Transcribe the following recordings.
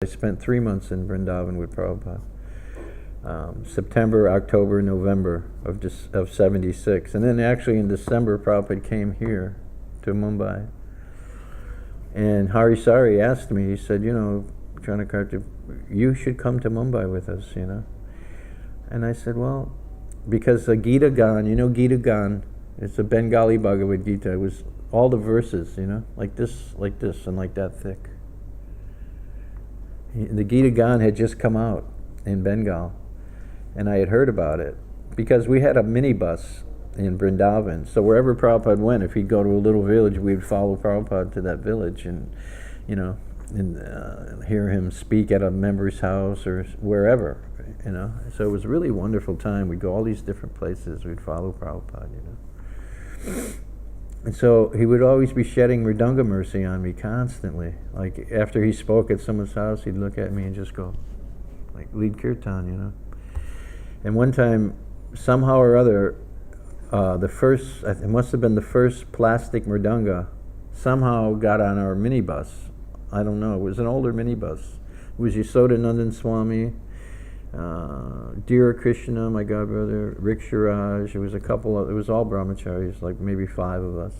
I spent 3 months in Vrindavan with Prabhupada. September, October, November of 76. And then actually in December, Prabhupada came here to Mumbai. And Harisari asked me, he said, Tranakarta, you should come to Mumbai with us, And I said, well, because the Gita Gan, Gita Gan, it's a Bengali Bhagavad Gita. It was all the verses, like this, and like that thick. The Gita Gan had just come out in Bengal, and I had heard about it because we had a minibus in Vrindavan. So wherever Prabhupada went, if he'd go to a little village, we'd follow Prabhupada to that village and, hear him speak at a member's house or wherever, So it was a really wonderful time. We'd go all these different places. We'd follow Prabhupada, And so he would always be shedding Mridanga mercy on me constantly. Like after he spoke at someone's house, he'd look at me and just go, like, lead kirtan, And one time, somehow or other, it must have been the first plastic Mridanga, somehow got on our minibus. I don't know, it was an older minibus. It was Yasoda Nandan Swami, Dear Krishna, my godbrother, Rick Shiraj. It was all brahmacharis, like maybe 5 of us.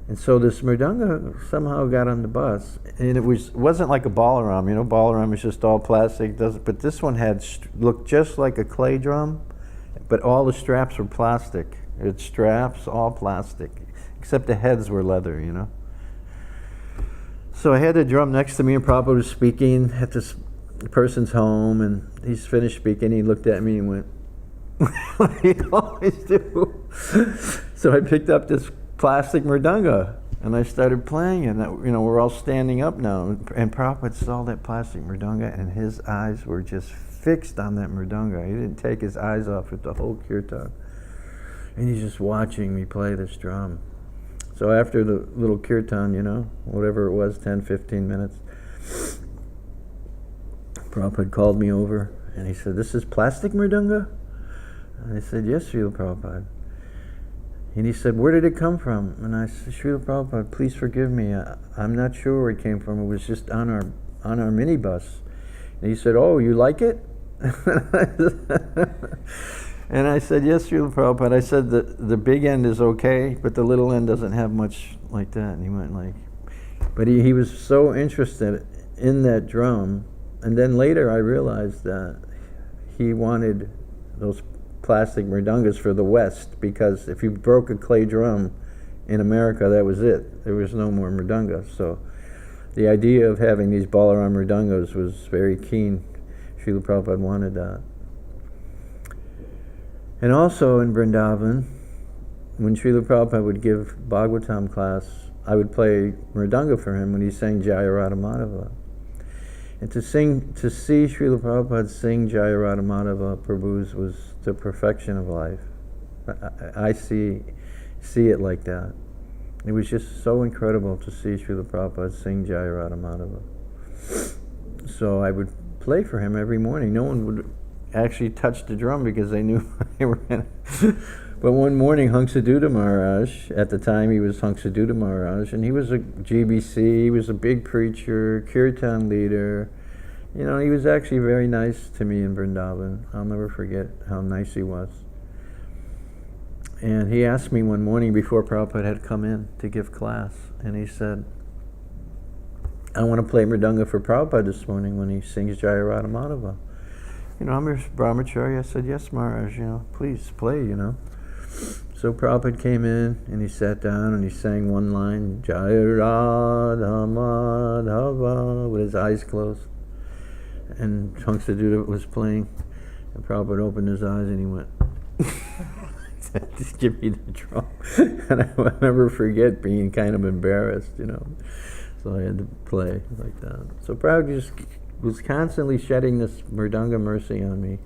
And so this Mridanga somehow got on the bus, and it wasn't like a Balaram. Balaram is just all plastic. But this one looked just like a clay drum, but all the straps were plastic. Its straps, all plastic, except the heads were leather, So I had the drum next to me, and Prabhupada was speaking at this person's home, and he's finished speaking. He looked at me and went, "What do you always do?" So I picked up this plastic Mridanga, and I started playing it. And we're all standing up now, and Prabhupada saw that plastic Mridanga, and his eyes were just fixed on that Mridanga. He didn't take his eyes off it the whole kirtan, and he's just watching me play this drum. So after the little kirtan, whatever it was, 10, 15 minutes, Prabhupada called me over, and he said, "This is plastic Mridanga?" And I said, "Yes, Srila Prabhupada." And he said, "Where did it come from?" And I said, "Srila Prabhupada, please forgive me. I'm not sure where it came from. It was just on our minibus." And he said, "Oh, you like it?" And I said, "Yes, Srila Prabhupada." I said, the big end is okay, but the little end doesn't have much like that. And he went like, but he was so interested in that drum. And then later I realized that he wanted those plastic Mridangas for the West, because if you broke a clay drum in America, that was it. There was no more Mridanga. So the idea of having these Balaram Mridangas was very keen. Srila Prabhupada wanted that. And also in Vrindavan, when Srila Prabhupada would give Bhagavatam class, I would play Mridanga for him when he sang Jaya Radha Madhava. And to see Srila Prabhupada sing Jaya Radha Madhava Prabhu's was the perfection of life. I see it like that. It was just so incredible to see Srila Prabhupada sing Jaya Radha Madhava. So I would play for him every morning. No one would actually touch the drum because they knew they were in it. But one morning, Hangsaduta Maharaj, at the time he was Hangsaduta Maharaj, and he was a GBC, he was a big preacher, kirtan leader. He was actually very nice to me in Vrindavan. I'll never forget how nice he was. And he asked me one morning before Prabhupada had come in to give class, and he said, "I want to play Mridanga for Prabhupada this morning when he sings Jaya Radha Madhava." I'm a brahmachari. I said, "Yes, Maharaj, please play, So Prabhupada came in, and he sat down, and he sang one line, Jaya Radha Madhava, with his eyes closed. And Hangsaduta was playing, and Prabhupada opened his eyes, and he went, "Just give me the drum." And I'll never forget being kind of embarrassed, So I had to play like that. So Prabhupada just was constantly shedding this Mridanga mercy on me.